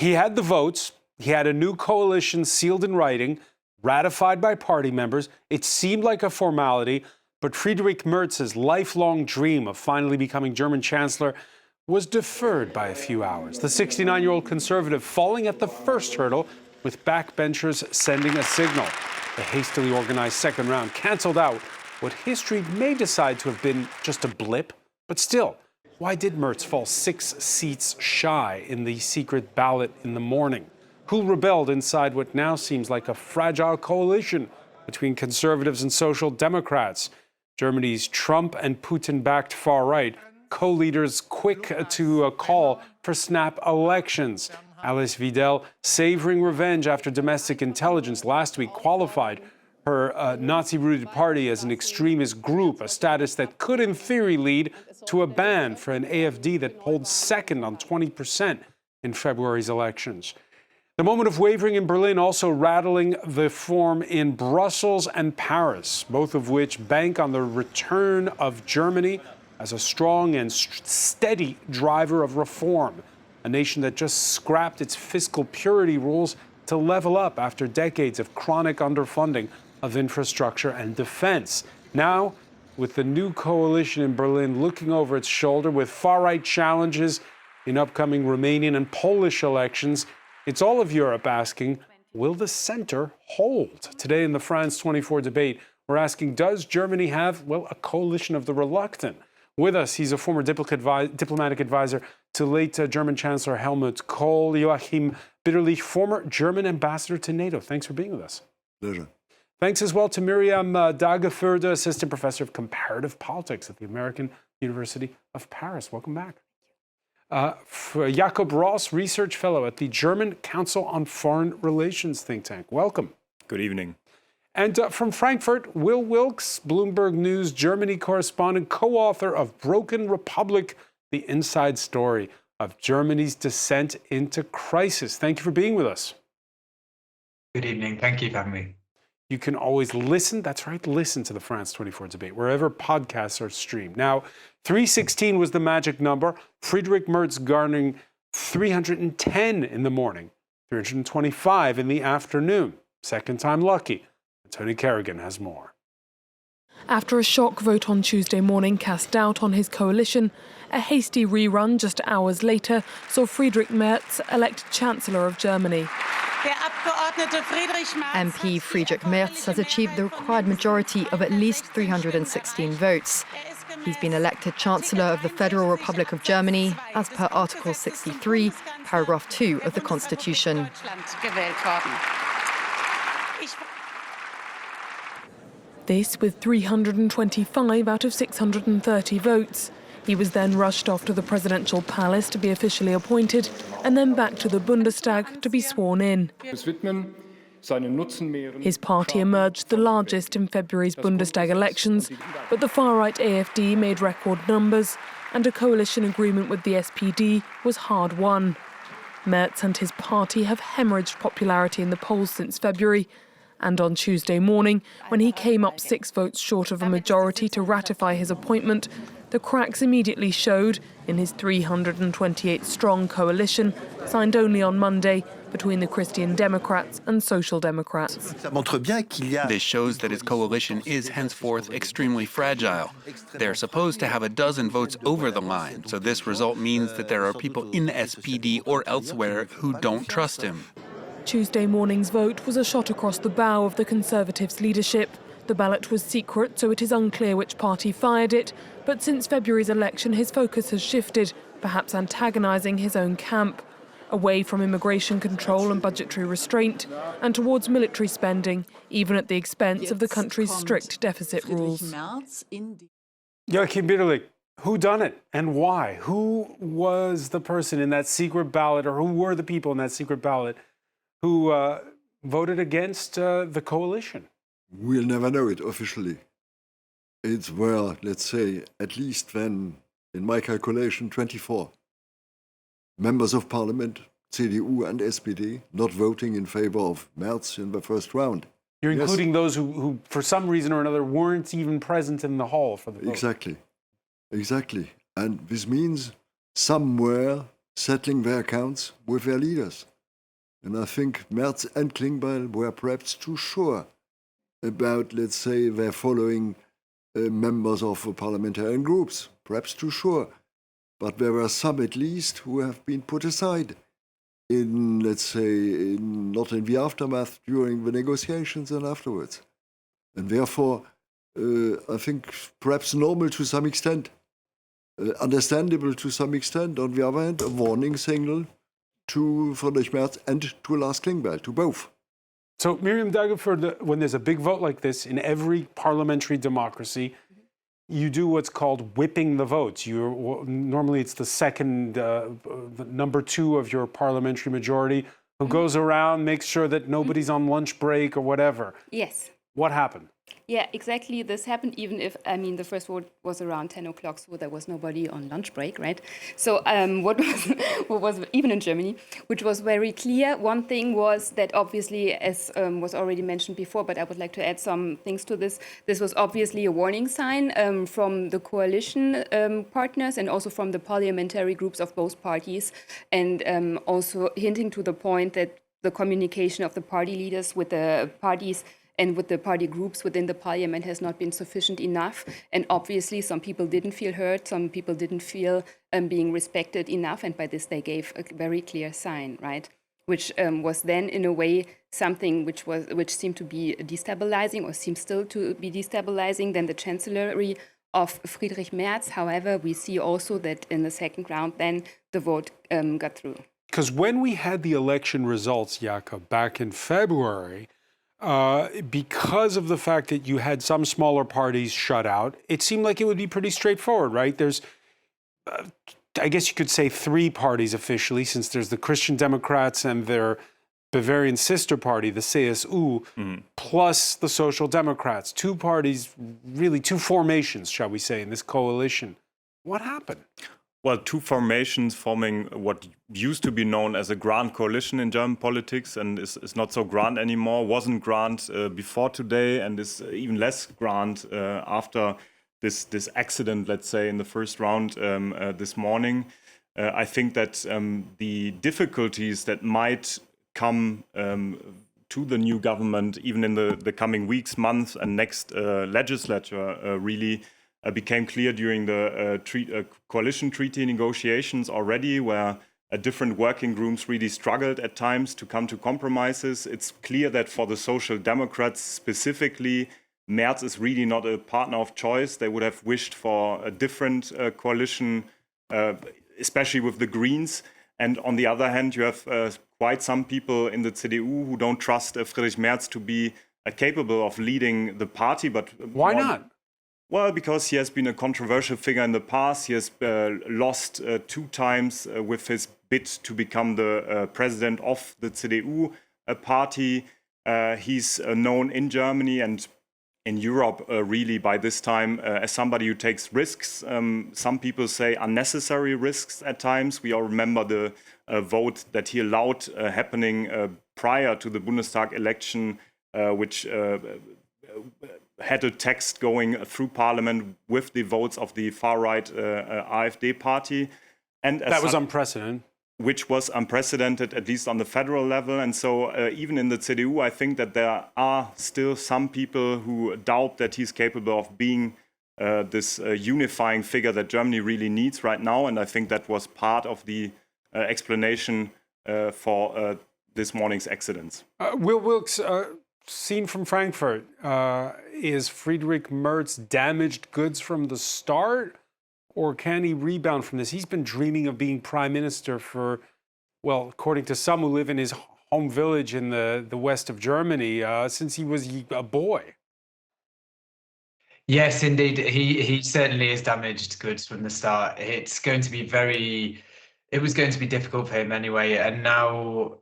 he had the votes. He had a new coalition sealed in writing, ratified by party members. It seemed like a formality, but Friedrich Merz's lifelong dream of finally becoming German chancellor was deferred by a few hours. The 69-year-old conservative falling at the first hurdle, with backbenchers sending a signal. The hastily organized second round canceled out what history may decide to have been just a blip. But still, why did Merz fall 6 seats shy in the secret ballot in the morning? Who rebelled inside what now seems like a fragile coalition between conservatives and social democrats? Germany's Trump and Putin-backed far-right, co-leaders quick to call for snap elections. Alice Weidel, savoring revenge after domestic intelligence last week qualified her Nazi-rooted party as an extremist group, a status that could, in theory, lead to a ban for an AfD that polled second on 20% in February's elections. The moment of wavering in Berlin also rattling the form in Brussels and Paris, both of which bank on the return of Germany as a strong and steady driver of reform, a nation that just scrapped its fiscal purity rules to level up after decades of chronic underfunding of infrastructure and defense. Now, with the new coalition in Berlin looking over its shoulder with far-right challenges in upcoming Romanian and Polish elections, it's all of Europe asking, will the center hold? Today in the France 24 debate, we're asking, does Germany have, well, a coalition of the reluctant? With us, he's a former diplomatic advisor to late German Chancellor Helmut Kohl, Joachim Bitterlich, former German ambassador to NATO. Thanks for being with us. Pleasure. Thanks as well to Miriam Dagefurda, assistant professor of comparative politics at the American University of Paris. Welcome back. For Jakob Ross, research fellow at the German Council on Foreign Relations think tank. Welcome. Good evening. And from Frankfurt, Will Wilkes, Bloomberg News Germany correspondent, co-author of Broken Republic, the inside story of Germany's descent into crisis. Thank you for being with us. Good evening. Thank you for having me. You can always listen, that's right, listen to the France 24 debate, wherever podcasts are streamed. Now, 316 was the magic number. Friedrich Merz garnering 310 in the morning, 325 in the afternoon. Second time lucky. Tony Kerrigan has more. After a shock vote on Tuesday morning cast doubt on his coalition, a hasty rerun just hours later saw Friedrich Merz elected Chancellor of Germany. MP Friedrich Merz has achieved the required majority of at least 316 votes. He's been elected Chancellor of the Federal Republic of Germany as per Article 63, paragraph 2 of the Constitution. This with 325 out of 630 votes. He was then rushed off to the presidential palace to be officially appointed and then back to the Bundestag to be sworn in. His party emerged the largest in February's Bundestag elections, but the far-right AfD made record numbers and a coalition agreement with the SPD was hard won. Merz and his party have hemorrhaged popularity in the polls since February. And on Tuesday morning, when he came up 6 votes short of a majority to ratify his appointment, the cracks immediately showed in his 328-strong coalition, signed only on Monday between the Christian Democrats and Social Democrats. This shows that his coalition is henceforth extremely fragile. They're supposed to have a dozen votes over the line, so this result means that there are people in the SPD or elsewhere who don't trust him. Tuesday morning's vote was a shot across the bow of the Conservatives' leadership. The ballot was secret, so it is unclear which party fired it. But since February's election, his focus has shifted, perhaps antagonising his own camp, away from immigration control and budgetary restraint, and towards military spending, even at the expense of the country's strict deficit rules. Joachim Bitterlich, who done it and why? Who was the person in that secret ballot, or who were the people in that secret ballot who voted against the coalition? We'll never know it officially. It's, well, let's say, at least then, in my calculation, 24 members of parliament, CDU and SPD, not voting in favor of Merz in the first round. You're including those who, for some reason or another, weren't even present in the hall for the vote. Exactly. And this means some were settling their accounts with their leaders. And I think Merz and Klingbeil were perhaps too sure about, let's say, their following members of parliamentarian groups, perhaps too sure. But there were some, at least, who have been put aside in, let's say, not in the aftermath, during the negotiations and afterwards. And therefore, I think perhaps normal to some extent, understandable to some extent. On the other hand, a warning signal to Friedrich Merz and to Lars Klingbeil, to both. So, Miriam Daggerford, when there's a big vote like this in every parliamentary democracy, you do what's called whipping the votes. Normally it's the second, the number two of your parliamentary majority who goes around, makes sure that nobody's on lunch break or whatever. Yes. What happened? Yeah, exactly. This happened even if, I mean, the first vote was around 10 o'clock, so there was nobody on lunch break, right? So what was, even in Germany, which was very clear, one thing was that obviously, as was already mentioned before, but I would like to add some things to this, this was obviously a warning sign from the coalition partners and also from the parliamentary groups of both parties, and also hinting to the point that the communication of the party leaders with the parties and with the party groups within the parliament has not been sufficient enough. And obviously, some people didn't feel heard, some people didn't feel being respected enough, and by this they gave a very clear sign, right? Which was then, in a way, something which seemed to be destabilizing, or seems still to be destabilizing, than the chancellery of Friedrich Merz. However, we see also that in the second round, then the vote got through. Because when we had the election results, Jakob, back in February, because of the fact that you had some smaller parties shut out, it seemed like it would be pretty straightforward, right? There's, I guess you could say, three parties officially, since there's the Christian Democrats and their Bavarian sister party, the CSU, plus the Social Democrats. Two parties, really two formations, shall we say, in this coalition. What happened? Well, two formations forming what used to be known as a grand coalition in German politics and is not so grand anymore, wasn't grand before today, and is even less grand after this accident, let's say, in the first round this morning. I think that the difficulties that might come to the new government, even in the coming weeks, months, and next legislature, really became clear during the coalition treaty negotiations already, where different working groups really struggled at times to come to compromises. It's clear that for the Social Democrats specifically, Merz is really not a partner of choice. They would have wished for a different coalition, especially with the Greens. And on the other hand, you have quite some people in the CDU who don't trust Friedrich Merz to be capable of leading the party. But why not? Well, because he has been a controversial figure in the past. He has lost 2 times with his bid to become the president of the CDU party. He's known in Germany and in Europe really by this time as somebody who takes risks. Some people say unnecessary risks at times. We all remember the vote that he allowed happening prior to the Bundestag election, which had a text going through parliament with the votes of the far-right AfD party. And that was unprecedented. Which was unprecedented, at least on the federal level. And so even in the CDU, I think that there are still some people who doubt that he's capable of being this unifying figure that Germany really needs right now. And I think that was part of the explanation for this morning's accidents. Will Wilkes, seen from Frankfurt, is Friedrich Merz damaged goods from the start? Or can he rebound from this? He's been dreaming of being prime minister for, well, according to some who live in his home village in the west of Germany, since he was a boy. Yes, indeed. He certainly is damaged goods from the start. It was going to be difficult for him anyway. And now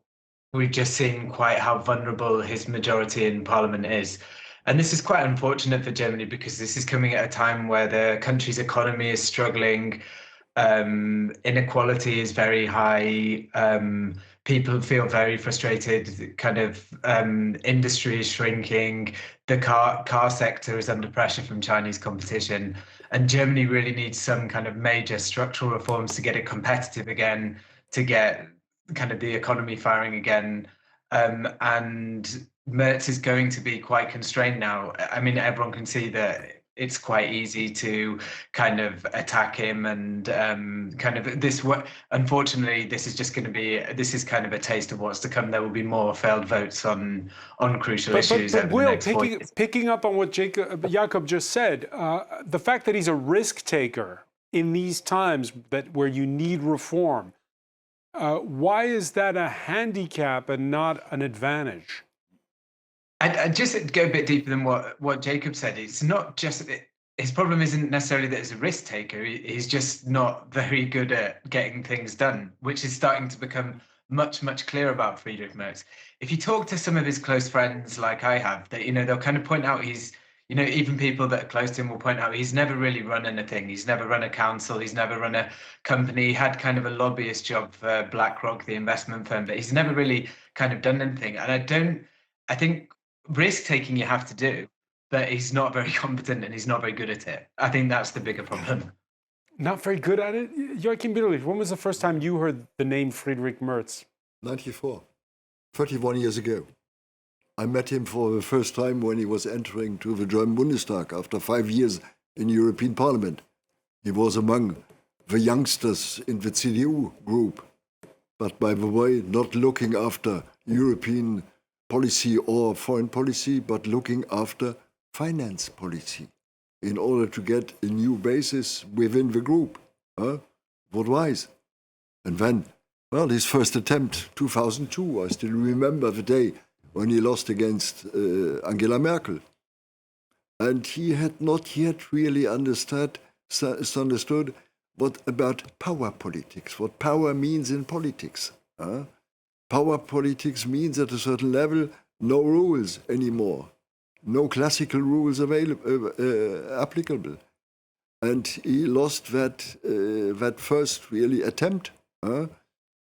we've just seen quite how vulnerable his majority in parliament is. And this is quite unfortunate for Germany because this is coming at a time where the country's economy is struggling, inequality is very high, people feel very frustrated, kind of industry is shrinking, the car sector is under pressure from Chinese competition, and Germany really needs some kind of major structural reforms to get it competitive again, to get kind of the economy firing again. And Merz is going to be quite constrained now. I mean, everyone can see that it's quite easy to kind of attack him and kind of this. Unfortunately, this is just going to be. This is kind of a taste of what's to come. There will be more failed votes on crucial issues. But over Will, the next 4 years. picking up on what Jakob just said, the fact that he's a risk taker in these times where you need reform, why is that a handicap and not an advantage? I just go a bit deeper than what Jacob said. It's not just his problem isn't necessarily that he's a risk taker. He's just not very good at getting things done, which is starting to become much, much clearer about Friedrich Merz. If you talk to some of his close friends, like I have, that they'll kind of point out even people that are close to him will point out he's never really run anything. He's never run a council. He's never run a company. He had kind of a lobbyist job for BlackRock, the investment firm, but he's never really kind of done anything. And I think risk taking you have to do, but he's not very competent and he's not very good at it. I think that's the bigger problem. Not very good at it? Joachim Bitterlich, when was the first time you heard the name Friedrich Merz? 94, 31 years ago. I met him for the first time when he was entering to the German Bundestag after 5 years in European Parliament. He was among the youngsters in the CDU group, but by the way, not looking after European policy or foreign policy, but looking after finance policy in order to get a new basis within the group. What wise? And then, his first attempt, 2002, I still remember the day when he lost against Angela Merkel. And he had not yet really understood what about power politics, what power means in politics. Power politics means at a certain level, no rules anymore, no classical rules applicable. And he lost that first really attempt.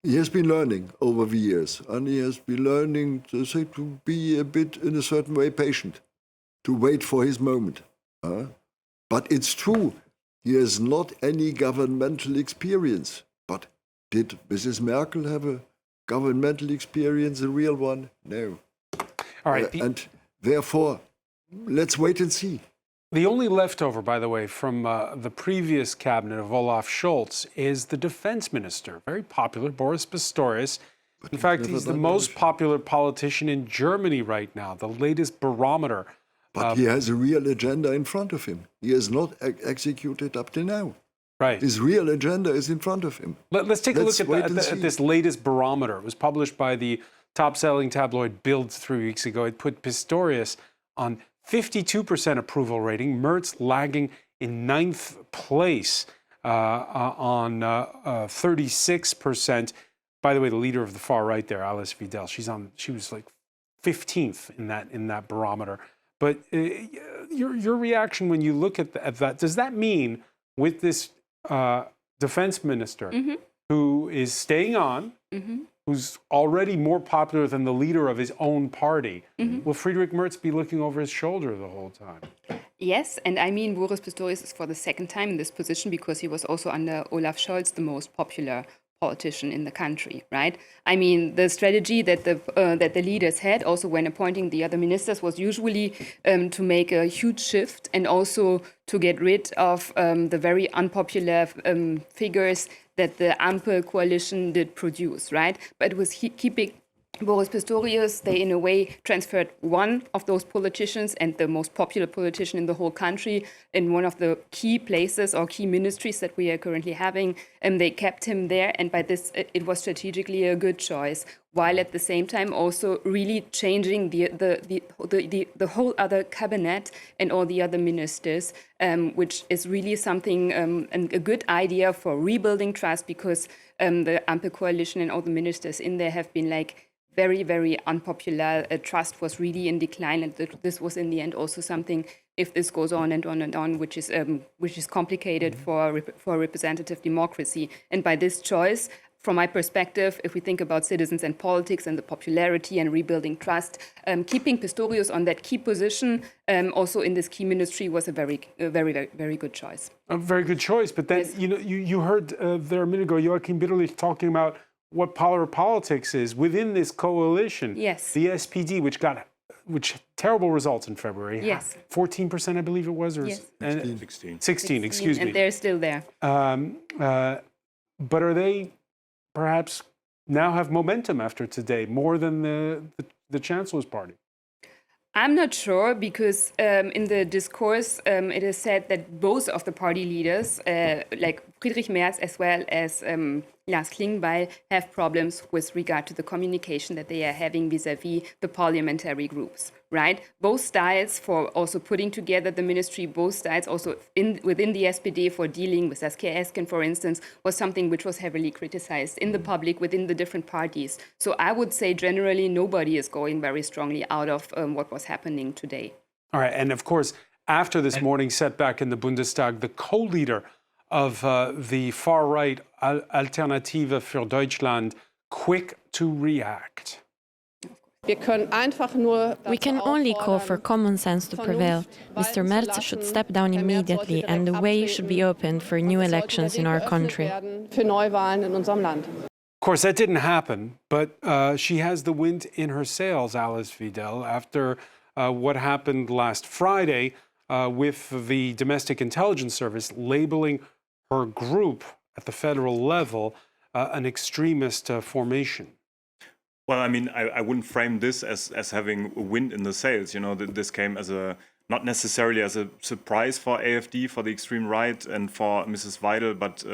He has been learning over the years, and he has been learning to be a bit, in a certain way, patient, to wait for his moment. But it's true, he has not any governmental experience. But did Mrs. Merkel have a governmental experience, a real one? No. All right. And therefore, let's wait and see. The only leftover, by the way, from the previous cabinet of Olaf Schultzs is the defense minister, very popular, Boris Pistorius. In fact, he's the most popular politician in Germany right now, the latest barometer. But he has a real agenda in front of him. He has not executed up to now. Right. His real agenda is in front of him. Let's take a look at this latest barometer. It was published by the top-selling tabloid Bild 3 weeks ago. It put Pistorius on 52% approval rating, Merz lagging in 9th place on 36%. By the way, the leader of the far right there, Alice Vidal, she was like 15th in that barometer. But your reaction when you look at that, does that mean with this defense minister who is staying on, who's already more popular than the leader of his own party, will Friedrich Merz be looking over his shoulder the whole time? Yes, and I mean Boris Pistorius is for the second time in this position because he was also under Olaf Schultzs the most popular politician in the country, right? I mean, the strategy that the leaders had also when appointing the other ministers was usually to make a huge shift and also to get rid of the very unpopular figures that the Ampel coalition did produce, right? But it was keeping Boris Pistorius, they in a way transferred one of those politicians and the most popular politician in the whole country in one of the key places or key ministries that we are currently having, and they kept him there. And by this, it was strategically a good choice, while at the same time also really changing the whole other cabinet and all the other ministers, which is really something, a good idea for rebuilding trust, because the Ampel coalition and all the ministers in there have been like very, very unpopular. Trust was really in decline, and this was in the end also something, if this goes on and on and on, which is complicated for representative democracy. And by this choice, from my perspective, if we think about citizens and politics and the popularity and rebuilding trust, keeping Pistorius on that key position, also in this key ministry, was a very, very good choice. A very good choice. But then, Yes. you heard there a minute ago Joachim Bitterlich talking about what power politics is within this coalition. Yes. The SPD, which terrible results in February. Yes. 14%, I believe it was, or Yes. 16. Excuse me. And they're still there. But are they perhaps now have momentum after today more than the Chancellor's party? I'm not sure because in the discourse it is said that both of the party leaders, like Friedrich Merz as well as Lars Klingbeil, have problems with regard to the communication that they are having vis-à-vis the parliamentary groups, right? Both styles for also putting together the ministry, both styles also within the SPD for dealing with Saskia Esken, for instance, was something which was heavily criticized in the public within the different parties. So I would say generally nobody is going very strongly out of what was happening today. All right, and of course, after this morning's setback in the Bundestag, the co-leader of the far-right Alternative für Deutschland, quick to react. We can only call for common sense to prevail. Mr. Merz should step down immediately and the way should be opened for new elections in our country. Of course, that didn't happen, but she has the wind in her sails, Alice Weidel, after what happened last Friday with the Domestic Intelligence Service labeling her group at the federal level an extremist formation. Well, I mean, I wouldn't frame this as having wind in the sails. You know, this came as not necessarily as a surprise for AfD, for the extreme right, and for Mrs. Weidel, but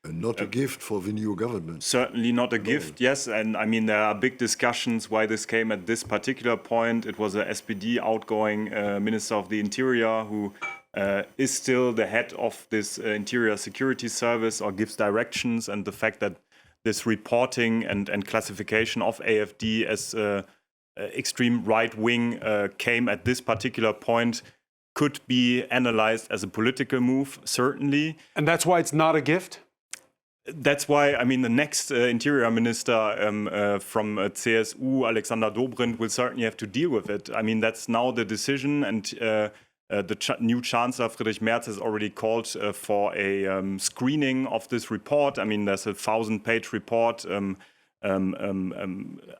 not a gift for the new government. Certainly not a gift, yes. And I mean, there are big discussions why this came at this particular point. It was a SPD outgoing Minister of the Interior who is still the head of this Interior Security Service or gives directions, and the fact that this reporting and classification of AfD as extreme right-wing came at this particular point could be analyzed as a political move, certainly. And that's why it's not a gift? That's why, I mean, the next interior minister from CSU, Alexander Dobrindt, will certainly have to deal with it. I mean, that's now the decision, and the new chancellor, Friedrich Merz, has already called for a screening of this report. I mean, there's a 1,000-page report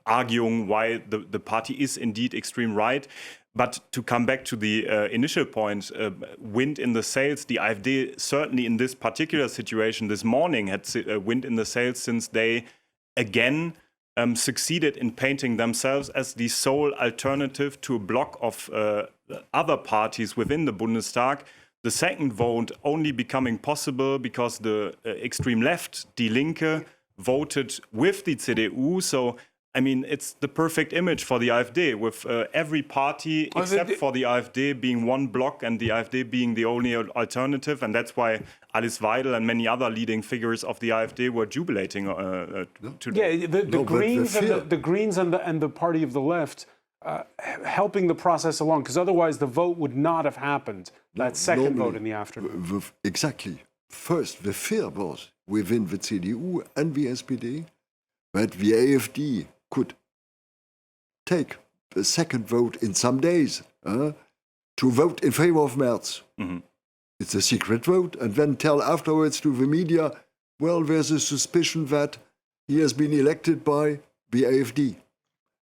arguing why the party is indeed extreme right. But to come back to the initial point, wind in the sails, the AfD certainly in this particular situation this morning had wind in the sails, since they again succeeded in painting themselves as the sole alternative to a block of other parties within the Bundestag. The second vote only becoming possible because the extreme left, Die Linke, voted with the CDU. So, I mean, it's the perfect image for the AfD, with every party except for the AfD being one block and the AfD being the only alternative. And that's why Alice Weidel and many other leading figures of the AfD were jubilating today. Yeah, the Greens and the party of the left helping the process along, because otherwise the vote would not have happened, that second vote in the afternoon. Exactly. First, the fear was within the CDU and the SPD that the AfD could take the second vote in some days to vote in favor of Merz. Mm-hmm. It's a secret vote, and then tell afterwards to the media, well, there's a suspicion that he has been elected by the AfD.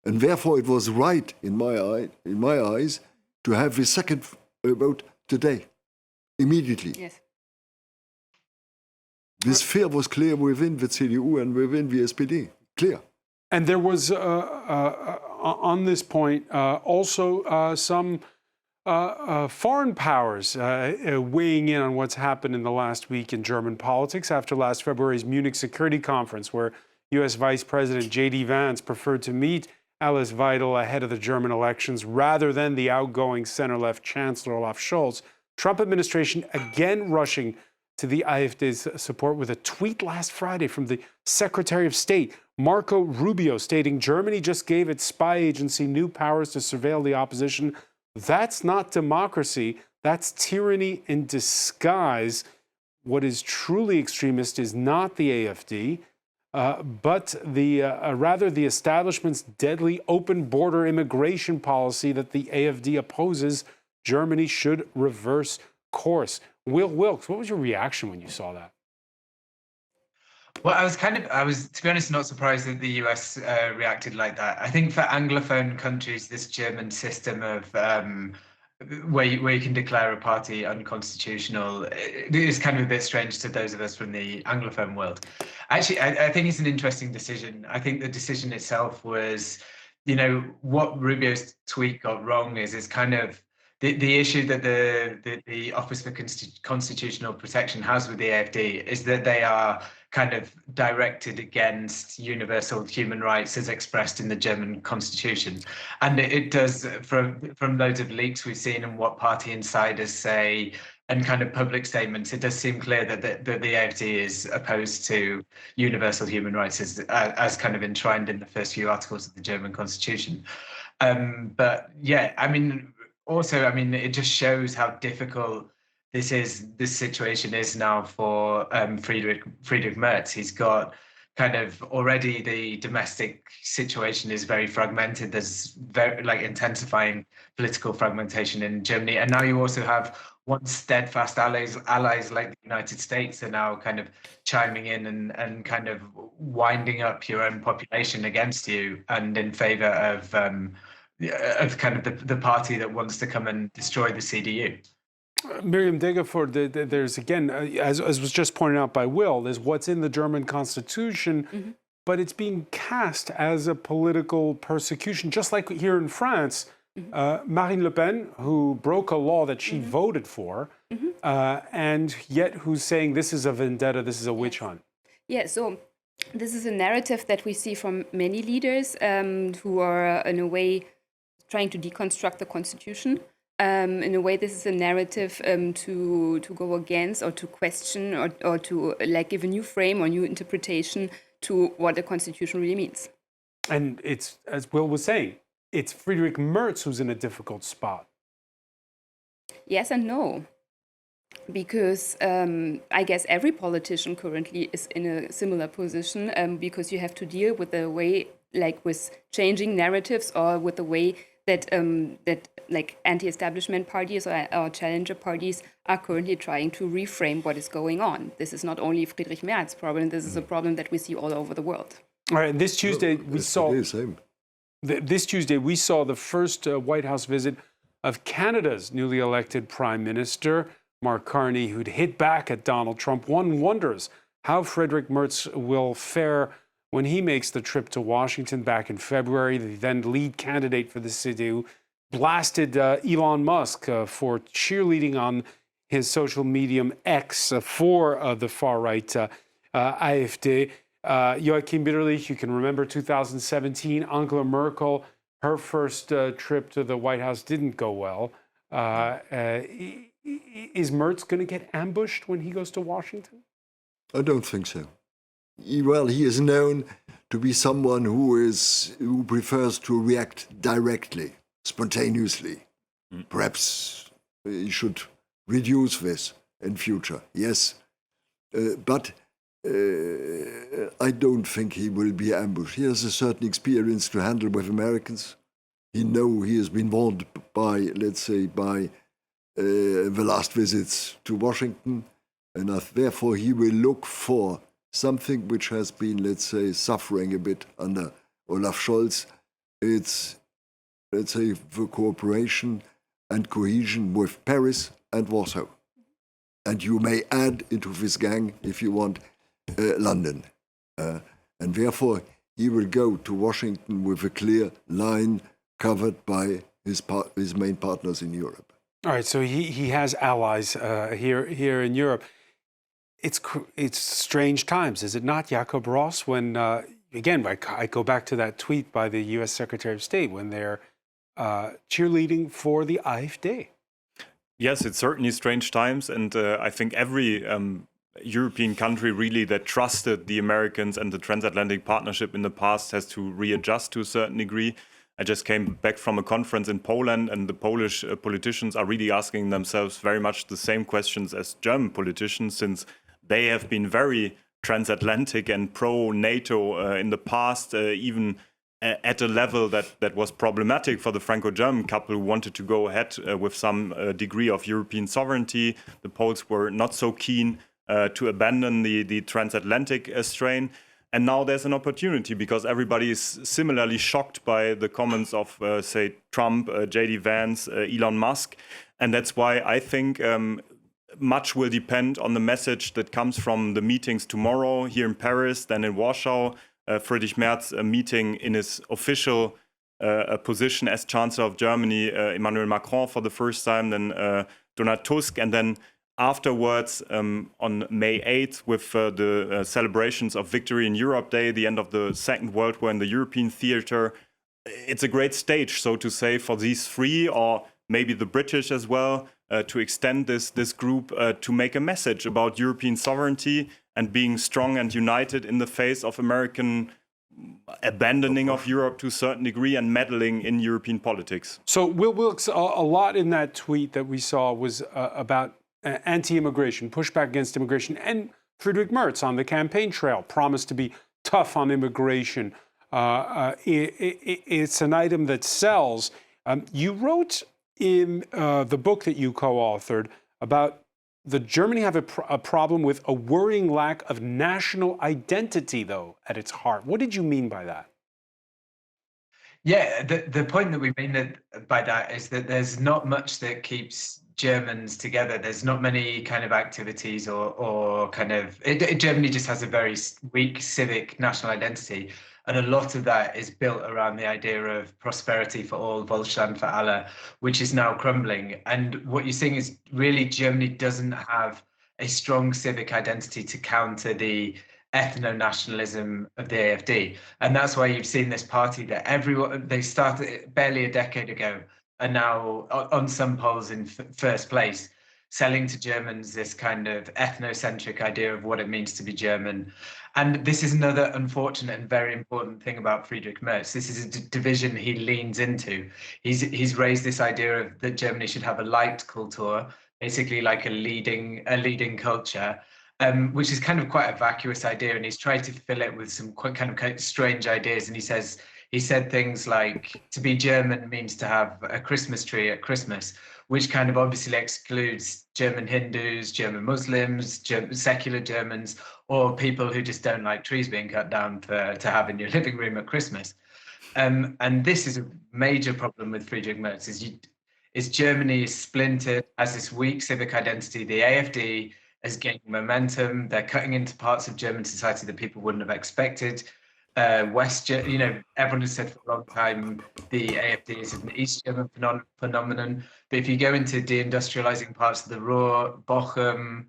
And therefore it was right, in my eyes, to have the second vote today, immediately. Yes. This fear was clear within the CDU and within the SPD, clear. And there was, on this point, also some foreign powers weighing in on what's happened in the last week in German politics after last February's Munich Security Conference, where U.S. Vice President J.D. Vance preferred to meet Alice Weidel ahead of the German elections rather than the outgoing center-left Chancellor Olaf Schultzs. Trump administration again rushing to the AfD's support with a tweet last Friday from the Secretary of State, Marco Rubio, stating Germany just gave its spy agency new powers to surveil the opposition. That's not democracy. That's tyranny in disguise. What is truly extremist is not the AfD, but rather the establishment's deadly open border immigration policy that the AfD opposes. Germany should reverse course. Will Wilkes, what was your reaction when you saw that? Well, I was, to be honest, not surprised that the US reacted like that. I think for Anglophone countries, this German system of where you can declare a party unconstitutional is kind of a bit strange to those of us from the Anglophone world. Actually, I think it's an interesting decision. I think the decision itself was, what Rubio's tweet got wrong is kind of the issue that the Office for Constitutional Protection has with the AfD is that they are kind of directed against universal human rights as expressed in the German constitution. And it does, from loads of leaks we've seen and what party insiders say and kind of public statements, it does seem clear that the AfD is opposed to universal human rights as kind of enshrined in the first few articles of the German constitution. But yeah, it just shows how difficult this situation is now for Friedrich Merz. He's got kind of already the domestic situation is very fragmented. There's very intensifying political fragmentation in Germany, and now you also have once steadfast allies like the United States are now kind of chiming in and kind of winding up your own population against you and in favor of kind of the party that wants to come and destroy the CDU. Miriam Degeford, there's again, as was just pointed out by Will, there's what's in the German constitution, but it's being cast as a political persecution, just like here in France. Marine Le Pen, who broke a law that she voted for, and yet who's saying this is a vendetta, this is a witch hunt. Yeah, so this is a narrative that we see from many leaders who are, in a way, trying to deconstruct the constitution. In a way, this is a narrative to go against or to question or to give a new frame or new interpretation to what the constitution really means. And it's, as Will was saying, it's Friedrich Merz who's in a difficult spot. Yes and no. Because I guess every politician currently is in a similar position because you have to deal with the way, with changing narratives or with the way that anti-establishment parties or challenger parties are currently trying to reframe what is going on. This is not only Friedrich Merz's problem, this is a problem that we see all over the world. All right, this Tuesday we saw the first White House visit of Canada's newly elected Prime Minister, Mark Carney, who'd hit back at Donald Trump. One wonders how Friedrich Merz will fare when he makes the trip to Washington back in February. The then lead candidate for the CDU blasted Elon Musk for cheerleading on his social medium X for the far-right AfD. Joachim Bitterlich, you can remember 2017, Angela Merkel, her first trip to the White House didn't go well. Is Merz going to get ambushed when he goes to Washington? I don't think so. He is known to be someone who prefers to react directly, spontaneously. Perhaps he should reduce this in future, yes. But I don't think he will be ambushed. He has a certain experience to handle with Americans. He has been warned by the last visits to Washington, and therefore he will look for something which has been, suffering a bit under Olaf Schultzs. It's, the cooperation and cohesion with Paris and Warsaw. And you may add into this gang, if you want, London. And therefore, he will go to Washington with a clear line covered by his main partners in Europe. All right, so he has allies here in Europe. It's strange times, is it not, Jakob Ross? When again, I go back to that tweet by the U.S. Secretary of State when they're cheerleading for the AfD. Yes, it's certainly strange times, and I think every European country really that trusted the Americans and the transatlantic partnership in the past has to readjust to a certain degree. I just came back from a conference in Poland, and the Polish politicians are really asking themselves very much the same questions as German politicians, since they have been very transatlantic and pro-NATO in the past, even at a level that was problematic for the Franco-German couple who wanted to go ahead with some degree of European sovereignty. The Poles were not so keen to abandon the transatlantic strain. And now there's an opportunity because everybody is similarly shocked by the comments of, say, Trump, J.D. Vance, Elon Musk. And that's why I think much will depend on the message that comes from the meetings tomorrow here in Paris, then in Warsaw. Friedrich Merz meeting in his official position as Chancellor of Germany, Emmanuel Macron for the first time, then Donald Tusk, and then afterwards, on May 8th, with the celebrations of Victory in Europe Day, the end of the Second World War in the European theater. It's a great stage, so to say, for these three, or maybe the British as well, to extend this group to make a message about European sovereignty and being strong and united in the face of American abandoning of Europe to a certain degree and meddling in European politics. So, Will Wilkes, a lot in that tweet that we saw was about anti-immigration, pushback against immigration, and Friedrich Merz on the campaign trail promised to be tough on immigration. It's an item that sells. You wrote in the book that you co-authored about Germany have a problem with a worrying lack of national identity, though, at its heart. What did you mean by that? Yeah, the point that we mean by that is that there's not much that keeps Germans together. There's not many kind of activities or kind of... Germany just has a very weak civic national identity. And a lot of that is built around the idea of prosperity for all, Wohlstand für alle, which is now crumbling. And what you're seeing is really Germany doesn't have a strong civic identity to counter the ethno-nationalism of the AfD. And that's why you've seen this party that they started barely a decade ago, and now on some polls in first place, selling to Germans this kind of ethnocentric idea of what it means to be German. And this is another unfortunate and very important thing about Friedrich Merz. This is a division he leans into. He's raised this idea of that Germany should have a Leitkultur, basically like a leading culture, which is kind of quite a vacuous idea. And he's tried to fill it with some quite kind of strange ideas. And he said things like, to be German means to have a Christmas tree at Christmas, which kind of obviously excludes German Hindus, German Muslims, secular Germans, or people who just don't like trees being cut down to have in your living room at Christmas. And this is a major problem with Friedrich Merz, is Germany is splintered, has this weak civic identity. The AfD is gaining momentum. They're cutting into parts of German society that people wouldn't have expected. Everyone has said for a long time the AfD is an East German phenomenon. But if you go into deindustrializing parts of the Ruhr, Bochum,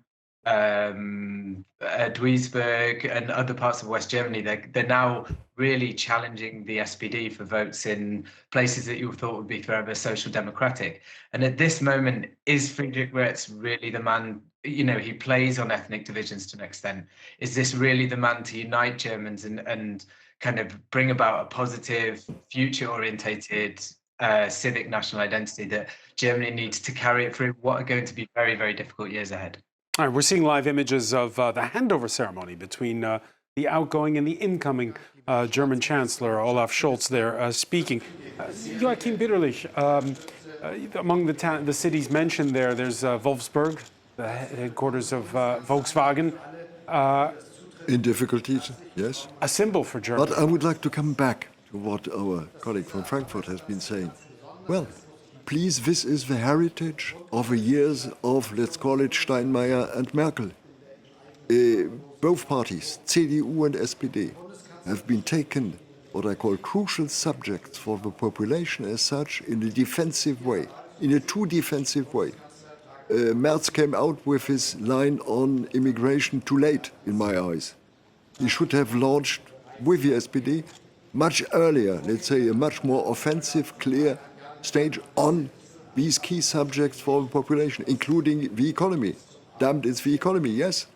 Duisburg, and other parts of West Germany, they're now really challenging the SPD for votes in places that you thought would be forever social democratic. And at this moment, is Friedrich Merz really the man? He plays on ethnic divisions to an extent. Is this really the man to unite Germans and kind of bring about a positive, future-orientated civic national identity that Germany needs to carry it through what are going to be very, very difficult years ahead? All right, we're seeing live images of the handover ceremony between the outgoing and the incoming German Chancellor, Olaf Schultzs, there speaking. Joachim Bitterlich, among the cities mentioned there's Wolfsburg, the headquarters of Volkswagen. In difficulties, yes. A symbol for Germany. But I would like to come back to what our colleague from Frankfurt has been saying. Well, please, this is the heritage of the years of, let's call it, Steinmeier and Merkel. Both parties, CDU and SPD, have been taken what I call crucial subjects for the population as such in a defensive way, in a too defensive way. Merz came out with his line on immigration too late, in my eyes. He should have launched with the SPD much earlier, let's say a much more offensive, clear stage on these key subjects for the population, including the economy. Damned, it's the economy, yes.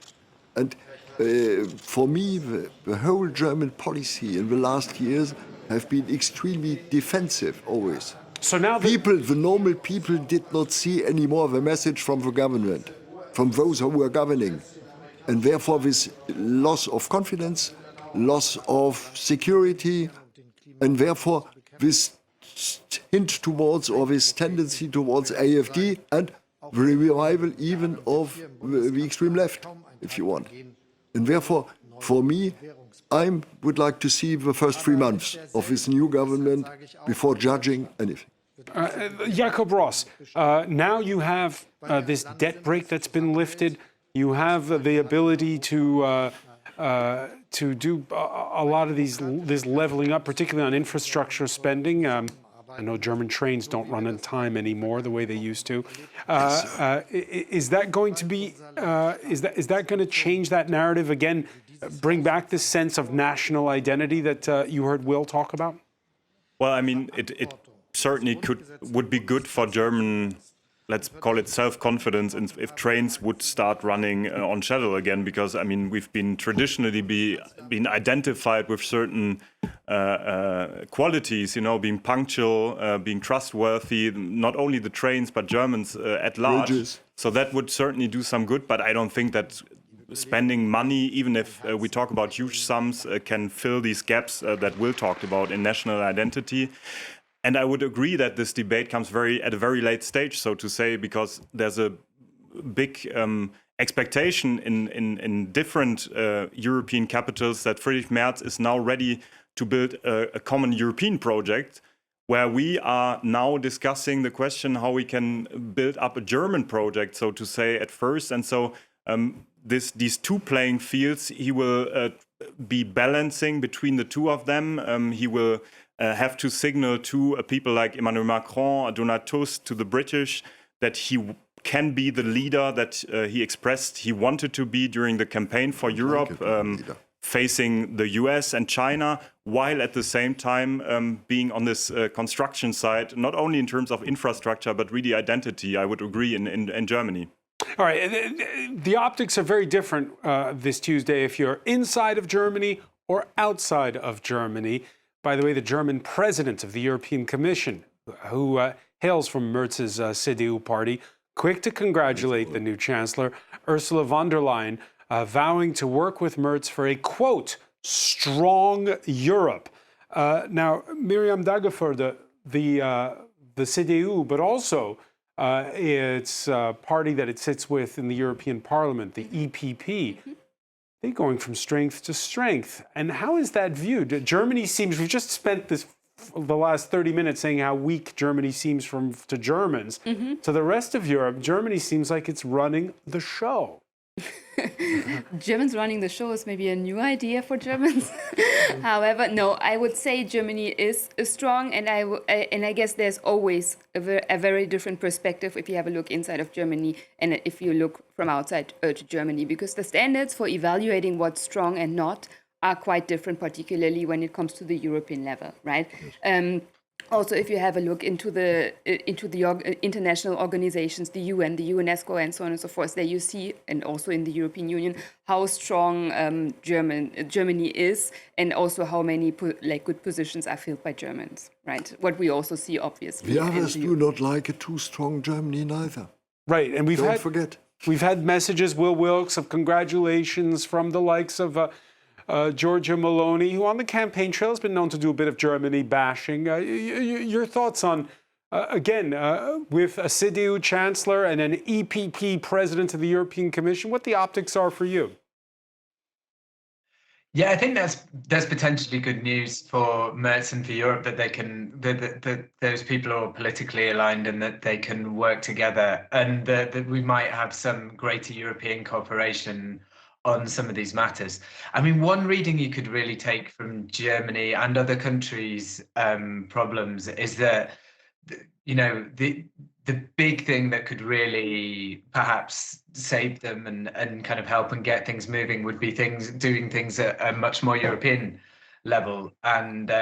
And for me, the whole German policy in the last years have been extremely defensive always. So now the normal people did not see any more of a message from the government, from those who were governing. And therefore this loss of confidence, loss of security, and therefore this hint towards, or this tendency towards AfD and the revival even of the extreme left. if you want. And therefore, for me, I would like to see the first 3 months of this new government before judging anything. Jakob Ross, now you have this debt brake that's been lifted. You have the ability to do a lot of this leveling up, particularly on infrastructure spending. I know German trains don't run on time anymore the way they used to. Is that going to be? Is that going to change that narrative again? Bring back this sense of national identity that you heard Will talk about? Well, I mean, it certainly would be good for German, let's call it self-confidence, if trains would start running on schedule again, because I mean we've been traditionally been identified with certain qualities, you know, being punctual, being trustworthy, not only the trains but Germans at large. Bridges. So that would certainly do some good, but I don't think that spending money, even if we talk about huge sums, can fill these gaps that Will talked about in national identity. And I would agree that this debate comes at a very late stage, so to say, because there's a big expectation in different European capitals that Friedrich Merz is now ready to build a common European project, where we are now discussing the question how we can build up a German project, so to say, at first. And so these two playing fields, he will be balancing between the two of them. He will have to signal to people like Emmanuel Macron, Donald Tusk, to the British, that he can be the leader that he expressed he wanted to be during the campaign for Europe, facing the US and China, while at the same time being on this construction side, not only in terms of infrastructure, but really identity, I would agree, in Germany. All right, the optics are very different this Tuesday if you're inside of Germany or outside of Germany. By the way, the German president of the European Commission, who hails from Merz's CDU party, quick to congratulate the new chancellor, Ursula von der Leyen, vowing to work with Merz for a, quote, strong Europe. Now, Miriam Daggefer, the CDU, but also its party that it sits with in the European Parliament, the EPP, they're going from strength to strength. And how is that viewed? Germany seems, we've just spent the last 30 minutes saying how weak Germany seems to Germans. To the rest of Europe, Germany seems like it's running the show. Germans running the show is maybe a new idea for Germans. However, no, I would say Germany is strong, and I guess there's always a very different perspective if you have a look inside of Germany and if you look from outside to Germany, because the standards for evaluating what's strong and not are quite different, particularly when it comes to the European level, right? Also, if you have a look into the international organizations, the UN, the UNESCO, and so on and so forth, there you see, and also in the European Union, how strong Germany is, and also how many good positions are filled by Germans, right? What we also see, obviously. The others do not like a too strong Germany neither. Right, and Don't forget. We've had messages, Will Wilkes, of congratulations from the likes of Giorgia Meloni, who on the campaign trail has been known to do a bit of Germany bashing. Your thoughts on, again, with a CDU chancellor and an EPP president of the European Commission, what the optics are for you? Yeah, I think that's potentially good news for Merz and for Europe, that they can that those people are politically aligned and that they can work together, and that we might have some greater European cooperation on some of these matters. I mean, one reading you could really take from Germany and other countries' problems is that, you know, the big thing that could really perhaps save them and kind of help and get things moving would be doing things at a much more European level. And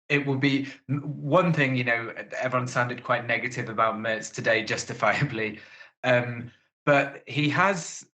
it will be one thing, you know, everyone sounded quite negative about Merz today, justifiably, but he has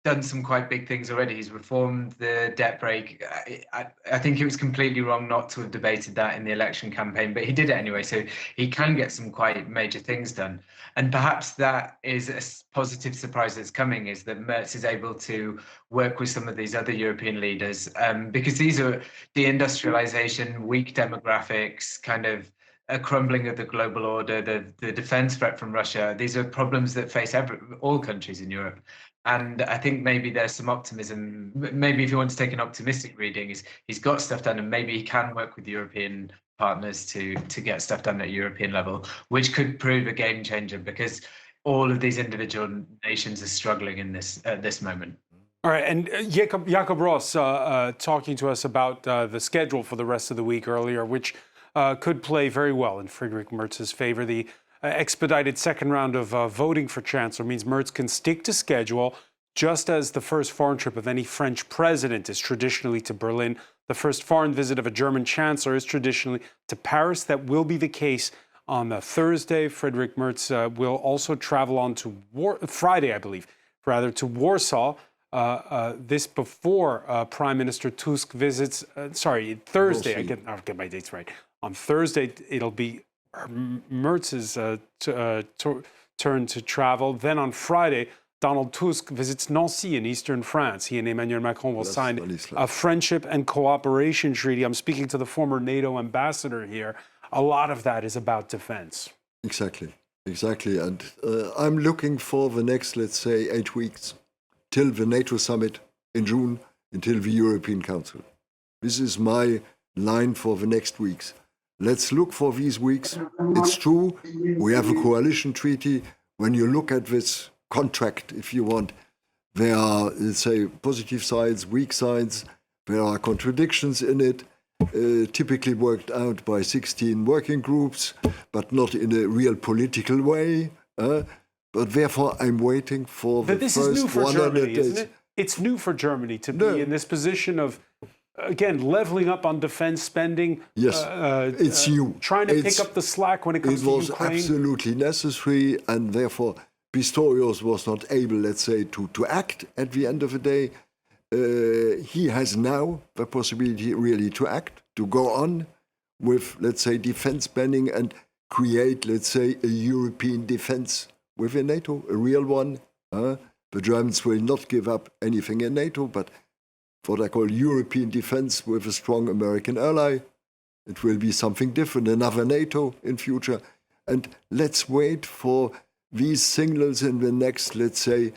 done some quite big things already. He's reformed the debt brake. I think it was completely wrong not to have debated that in the election campaign, but he did it anyway. So he can get some quite major things done. And perhaps that is a positive surprise that's coming, is that Merz is able to work with some of these other European leaders, because these are deindustrialization, weak demographics, kind of a crumbling of the global order, the defense threat from Russia. These are problems that face all countries in Europe. And I think maybe there's some optimism. Maybe if you want to take an optimistic reading, he's got stuff done, and maybe he can work with European partners to get stuff done at European level, which could prove a game changer, because all of these individual nations are struggling in this at this moment. All right, and Jakob Ross talking to us about the schedule for the rest of the week earlier, which could play very well in Friedrich Merz's favor. The expedited second round of voting for chancellor means Merz can stick to schedule, just as the first foreign trip of any French president is traditionally to Berlin. The first foreign visit of a German chancellor is traditionally to Paris. That will be the case on Thursday. Friedrich Merz will also travel on to Friday, I believe, to Warsaw. This before Prime Minister Tusk visits, Thursday, I'll get my dates right. On Thursday, it'll be Merz's turn to travel. Then on Friday, Donald Tusk visits Nancy in eastern France. He and Emmanuel Macron will sign a friendship and cooperation treaty. I'm speaking to the former NATO ambassador here. A lot of that is about defense. Exactly. And I'm looking for the next, let's say, 8 weeks, till the NATO summit in June, until the European Council. This is my line for the next weeks. Let's look for these weeks. It's true, we have a coalition treaty. When you look at this contract, if you want, there are, let's say, positive sides, weak sides. There are contradictions in it, typically worked out by 16 working groups, but not in a real political way. But therefore, I'm waiting for the first 100 days. But this is new for Germany, isn't it? It's new for Germany to be in this position of, again, leveling up on defense spending. Yes, it's new. Trying to pick up the slack when it comes to Ukraine. It was absolutely necessary, and therefore Pistorius was not able, let's say, to act at the end of the day. He has now the possibility really to act, to go on with, let's say, defense spending and create, let's say, a European defense within NATO, a real one. The Germans will not give up anything in NATO, but what I call European defense with a strong American ally. It will be something different, another NATO in future. And let's wait for these signals in the next, let's say,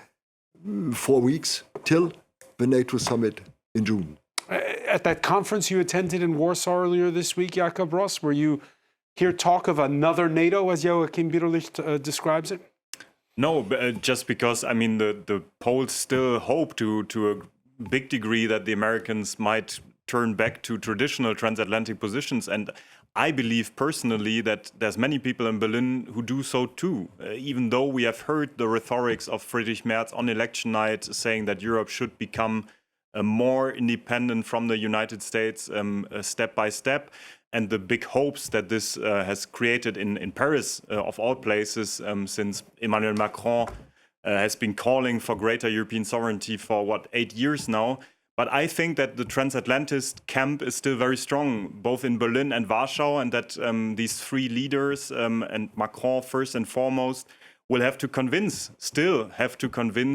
4 weeks till the NATO summit in June. At that conference you attended in Warsaw earlier this week, Jakob Ross, were you hear talk of another NATO, as Joachim Birrlicht describes it? No, just because, I mean, the polls still hope to a big degree that the Americans might turn back to traditional transatlantic positions. And I believe personally that there's many people in Berlin who do so too, even though we have heard the rhetorics of Friedrich Merz on election night saying that Europe should become more independent from the United States step by step. And the big hopes that this has created in Paris, of all places, since Emmanuel Macron has been calling for greater European sovereignty for, 8 years now. But I think that the transatlantist camp is still very strong, both in Berlin and Warsaw, and that these three leaders, and Macron first and foremost, will have to convince,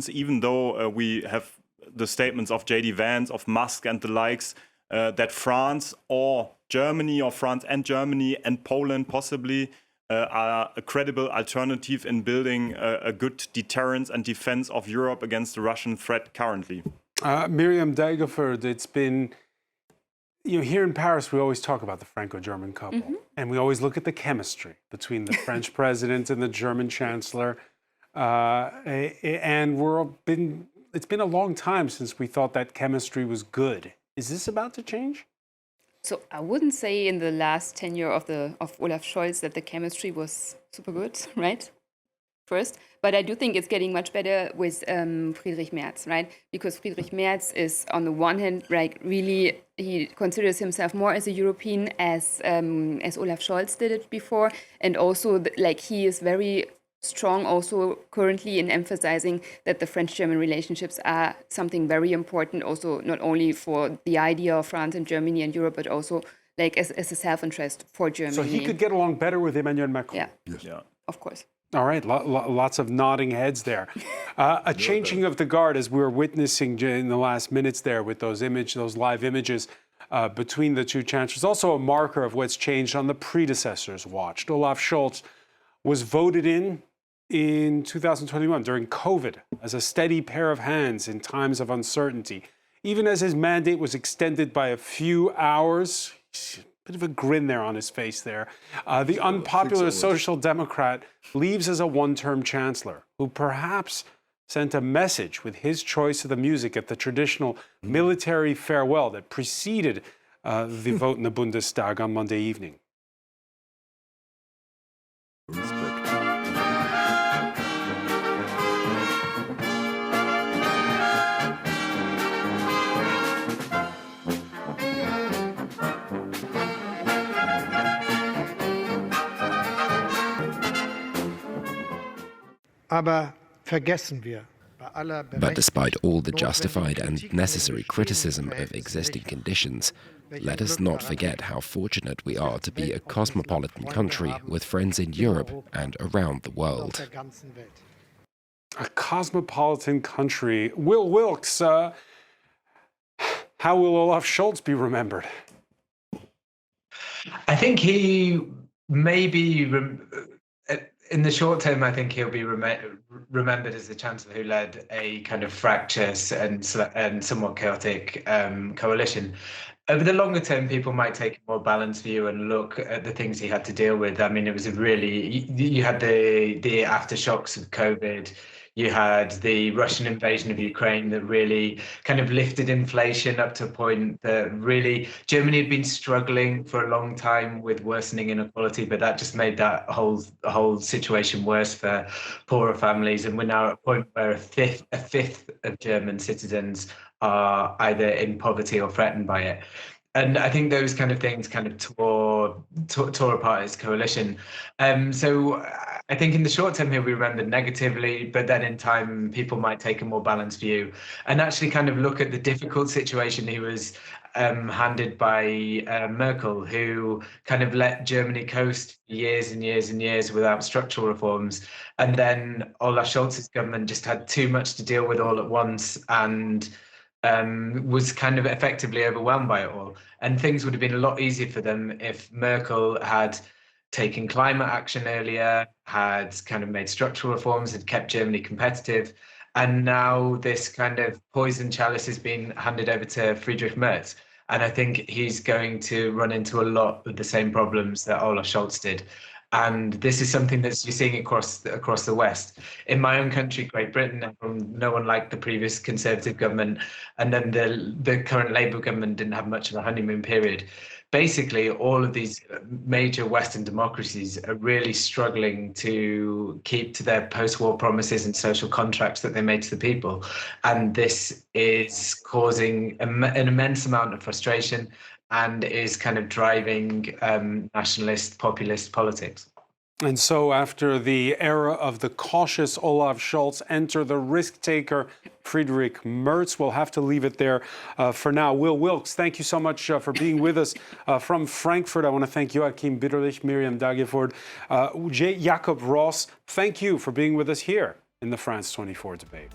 even though we have the statements of J.D. Vance, of Musk and the likes, that France and Germany and Poland possibly are a credible alternative in building a good deterrence and defense of Europe against the Russian threat currently. Miriam Dageford, it's been, here in Paris, we always talk about the Franco-German couple, and we always look at the chemistry between the French president and the German chancellor. And it's been a long time since we thought that chemistry was good. Is this about to change? So I wouldn't say in the last tenure of Olaf Schultzs that the chemistry was super good, right? First, but I do think it's getting much better with Friedrich Merz, right? Because Friedrich Merz is, on the one hand, like really, he considers himself more as a European as Olaf Schultzs did it before, and also he is very strong also currently in emphasizing that the French-German relationships are something very important, also not only for the idea of France and Germany and Europe, but also as a self-interest for Germany. So he could get along better with Emmanuel Macron. Yeah, yes. Yeah. Of course. All right, lots of nodding heads there. A changing of the guard, as we were witnessing in the last minutes there with those live images. between the two chancellors. Also a marker of what's changed on the predecessor's watch. Olaf Schultz was voted in 2021 during COVID as a steady pair of hands in times of uncertainty. Even as his mandate was extended by a few hours, a bit of a grin there on his face there, the unpopular Social Democrat leaves as a one-term chancellor who perhaps sent a message with his choice of the music at the traditional military farewell that preceded the vote in the Bundestag on Monday evening. But despite all the justified and necessary criticism of existing conditions, let us not forget how fortunate we are to be a cosmopolitan country with friends in Europe and around the world. A cosmopolitan country. Will Wilkes, how will Olaf Schultz be remembered? I think he may be... In the short term, I think he'll be remembered as the chancellor who led a kind of fractious and somewhat chaotic coalition. Over the longer term, people might take a more balanced view and look at the things he had to deal with. I mean, it was a really, you had the aftershocks of COVID. You had the Russian invasion of Ukraine that really kind of lifted inflation up to a point that really Germany had been struggling for a long time with worsening inequality, but that just made that whole situation worse for poorer families. And we're now at a point where a fifth of German citizens are either in poverty or threatened by it. And I think those kind of things kind of tore apart his coalition. So I think in the short term he'll be remembered negatively, but then in time people might take a more balanced view and actually kind of look at the difficult situation he was handed by Merkel, who kind of let Germany coast for years and years and years without structural reforms. And then Olaf Schultz's government just had too much to deal with all at once and was kind of effectively overwhelmed by it all. And things would have been a lot easier for them if Merkel had taken climate action earlier, had kind of made structural reforms, had kept Germany competitive. And now this kind of poison chalice has been handed over to Friedrich Merz. And I think he's going to run into a lot of the same problems that Olaf Schultz did. And this is something that you're seeing across the West. In my own country, Great Britain, no one liked the previous Conservative government, and then the current Labour government didn't have much of a honeymoon period. Basically, all of these major Western democracies are really struggling to keep to their post-war promises and social contracts that they made to the people. And this is causing an immense amount of frustration and is kind of driving nationalist, populist politics. And so after the era of the cautious Olaf Schultz, enter the risk-taker Friedrich Merz. We'll have to leave it there for now. Will Wilkes, thank you so much for being with us from Frankfurt. I want to thank Joachim Bitterlich, Miriam Dageford, Jakob Ross. Thank you for being with us here in the France 24 debate.